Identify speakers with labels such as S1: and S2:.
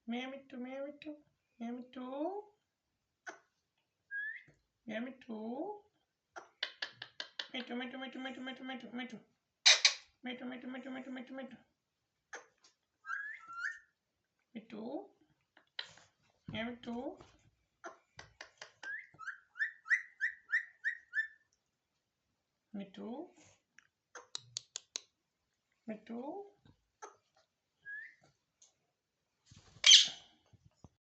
S1: Meow, meow, meow, meow, meow, Metu, metu, metu, metu, metu, metu, metu. Metu, metu, metu, metu, metu, metu. Metu. Metu. Metu. Metu.